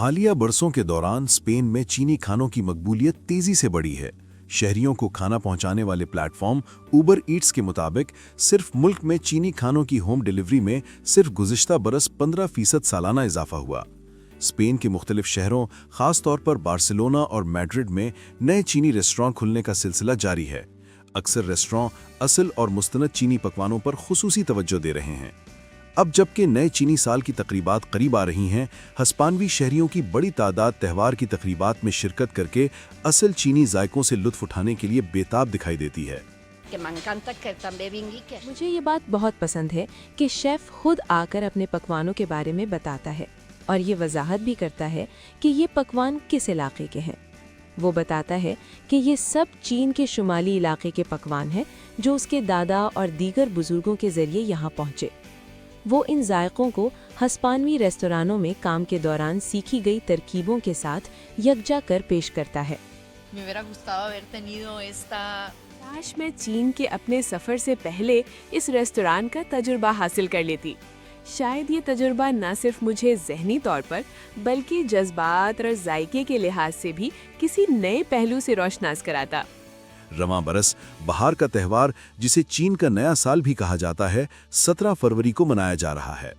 हालिया बरसों के दौरान स्पेन में चीनी खानों की मकबूलियत तेजी से बढ़ी है। शहरियों को खाना पहुंचाने वाले प्लेटफॉर्म उबर ईट्स के मुताबिक सिर्फ मुल्क में चीनी खानों की होम डिलीवरी में सिर्फ गुज़िश्ता बरस 15% सालाना इजाफा हुआ। स्पेन के मुख्तलिफ शहरों, खास तौर पर बार्सिलोना और मैड्रिड में नए चीनी रेस्टोरेंट खुलने का सिलसिला जारी है। अक्सर रेस्टोरेंट असल और मुस्तनद चीनी पकवानों पर खुसूसी तवज्जो दे रहे हैं। अब जबकि नए चीनी साल की तकरीबात करीब आ रही हैं, हस्पानवी शहरियों की बड़ी तादाद त्यौहार की तकरीबात में शिरकत करके असल चीनी जायकों से लुत्फ उठाने के लिए बेताब दिखाई देती है। मुझे ये बात बहुत पसंद है कि शेफ खुद आकर अपने पकवानों के बारे में बताता है और ये वजाहत भी करता है कि ये पकवान किस इलाके के हैं। वो बताता है कि ये सब चीन के शुमाली इलाके के पकवान हैं जो उसके दादा और दीगर बुजुर्गों के जरिए यहाँ पहुँचे। वो इन जायकों को हस्पानवी रेस्तोरानों में काम के दौरान सीखी गई तरकीबों के साथ यकजा कर पेश करता है। काश मैं चीन के अपने सफ़र से पहले इस रेस्तोरान का तजुर्बा हासिल कर लेती। शायद ये तजुर्बा न सिर्फ मुझे ज़हनी तौर पर बल्कि जज्बात और जायके के लिहाज से भी किसी नए पहलू से रोशनास कराता। रवां बरस बहार का त्यौहार, जिसे चीन का नया साल भी कहा जाता है, 17 फरवरी को मनाया जा रहा है।